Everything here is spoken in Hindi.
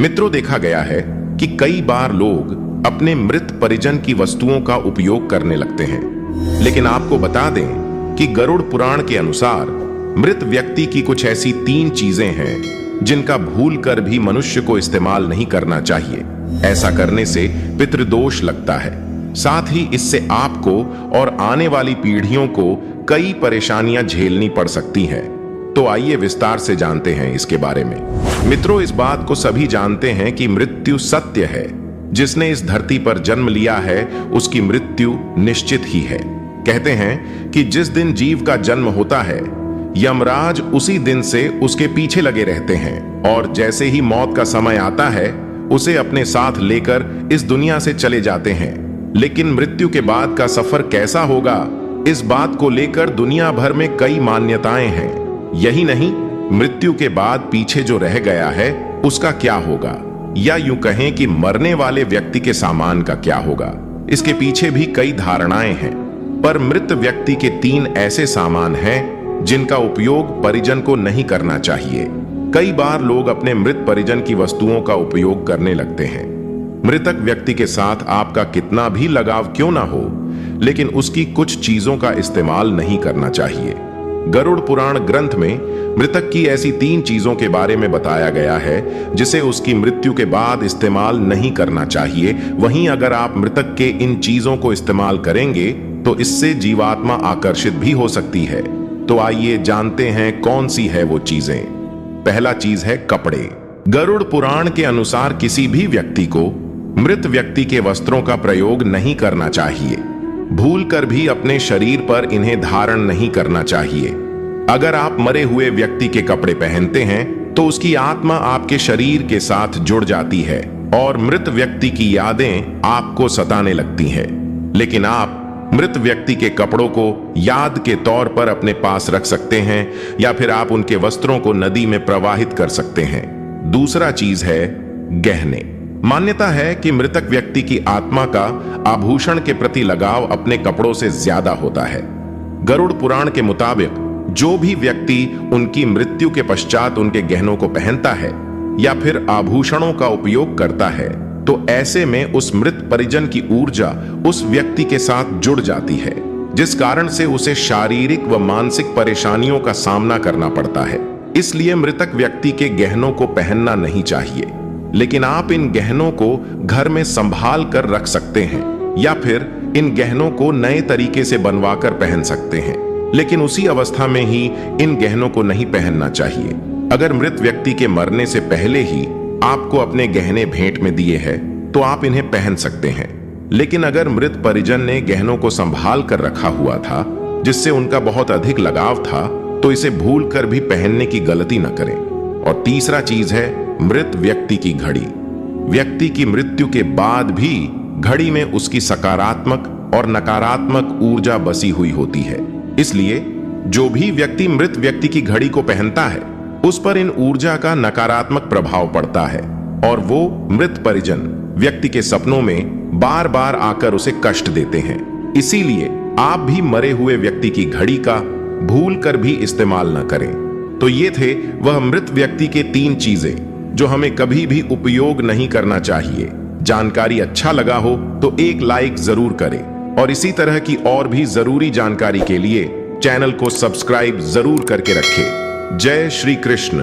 मित्रों, देखा गया है कि कई बार लोग अपने मृत परिजन की वस्तुओं का उपयोग करने लगते हैं, लेकिन आपको बता दें कि गरुड़ पुराण के अनुसार मृत व्यक्ति की कुछ ऐसी 3 चीजें हैं जिनका भूलकर भी मनुष्य को इस्तेमाल नहीं करना चाहिए। ऐसा करने से पितृदोष लगता है, साथ ही इससे आपको और आने वाली पीढ़ियों को कई परेशानियां झेलनी पड़ सकती हैं। तो आइए विस्तार से जानते हैं इसके बारे में। मित्रों, इस बात को सभी जानते हैं कि मृत्यु सत्य है। जिसने इस धरती पर जन्म लिया है उसकी मृत्यु निश्चित ही है। कहते हैं कि जिस दिन जीव का जन्म होता है, यमराज उसी दिन से उसके पीछे लगे रहते हैं और जैसे ही मौत का समय आता है उसे अपने साथ लेकर इस दुनिया से चले जाते हैं। लेकिन मृत्यु के बाद का सफर कैसा होगा, इस बात को लेकर दुनिया भर में कई मान्यताएं हैं। यही नहीं, मृत्यु के बाद पीछे जो रह गया है उसका क्या होगा, या यूं कहें कि मरने वाले व्यक्ति के सामान का क्या होगा। इसके पीछे भी कई धारणाएं हैं। पर मृत व्यक्ति के 3 ऐसे सामान हैं जिनका उपयोग परिजन को नहीं करना चाहिए। कई बार लोग अपने मृत परिजन की वस्तुओं का उपयोग करने लगते हैं। मृतक व्यक्ति के साथ आपका कितना भी लगाव क्यों ना हो, लेकिन उसकी कुछ चीजों का इस्तेमाल नहीं करना चाहिए। गरुड़ पुराण ग्रंथ में मृतक की ऐसी 3 चीजों के बारे में बताया गया है जिसे उसकी मृत्यु के बाद इस्तेमाल नहीं करना चाहिए। वहीं अगर आप मृतक के इन चीजों को इस्तेमाल करेंगे तो इससे जीवात्मा आकर्षित भी हो सकती है। तो आइए जानते हैं कौन सी है वो चीजें। पहला चीज है कपड़े। गरुड़ पुराण के अनुसार किसी भी व्यक्ति को मृत व्यक्ति के वस्त्रों का प्रयोग नहीं करना चाहिए। भूलकर भी अपने शरीर पर इन्हें धारण नहीं करना चाहिए। अगर आप मरे हुए व्यक्ति के कपड़े पहनते हैं तो उसकी आत्मा आपके शरीर के साथ जुड़ जाती है और मृत व्यक्ति की यादें आपको सताने लगती हैं। लेकिन आप मृत व्यक्ति के कपड़ों को याद के तौर पर अपने पास रख सकते हैं या फिर आप उनके वस्त्रों को नदी में प्रवाहित कर सकते हैं। दूसरा चीज है गहने। मान्यता है कि मृतक व्यक्ति की आत्मा का आभूषण के प्रति लगाव अपने कपड़ों से ज्यादा होता है। गरुड़ पुराण के मुताबिक जो भी व्यक्ति उनकी मृत्यु के पश्चात उनके गहनों को पहनता है या फिर आभूषणों का उपयोग करता है तो ऐसे में उस मृत परिजन की ऊर्जा उस व्यक्ति के साथ जुड़ जाती है, जिस कारण से उसे शारीरिक व मानसिक परेशानियों का सामना करना पड़ता है। इसलिए मृतक व्यक्ति के गहनों को पहनना नहीं चाहिए। लेकिन आप इन गहनों को घर में संभाल कर रख सकते हैं या फिर इन गहनों को नए तरीके से बनवा कर पहन सकते हैं। लेकिन उसी अवस्था में ही इन गहनों को नहीं पहनना चाहिए। अगर मृत व्यक्ति के मरने से पहले ही आपको अपने गहने भेंट में दिए हैं तो आप इन्हें पहन सकते हैं। लेकिन अगर मृत परिजन ने गहनों को संभाल कर रखा हुआ था जिससे उनका बहुत अधिक लगाव था तो इसे भूल कर भी पहनने की गलती न करें। और तीसरा चीज है मृत व्यक्ति की घड़ी। व्यक्ति की मृत्यु के बाद भी घड़ी में उसकी सकारात्मक और नकारात्मक ऊर्जा बसी हुई होती है। इसलिए जो भी व्यक्ति मृत व्यक्ति की घड़ी को पहनता है उस पर इन ऊर्जा का नकारात्मक प्रभाव पड़ता है और वो मृत परिजन व्यक्ति के सपनों में बार बार आकर उसे कष्ट देते हैं। इसीलिए आप भी मरे हुए व्यक्ति की घड़ी का भूल कर भी इस्तेमाल न करें। तो ये थे वह मृत व्यक्ति के 3 चीजें जो हमें कभी भी उपयोग नहीं करना चाहिए। जानकारी अच्छा लगा हो तो एक लाइक जरूर करें और इसी तरह की और भी जरूरी जानकारी के लिए चैनल को सब्सक्राइब जरूर करके रखें। जय श्री कृष्ण।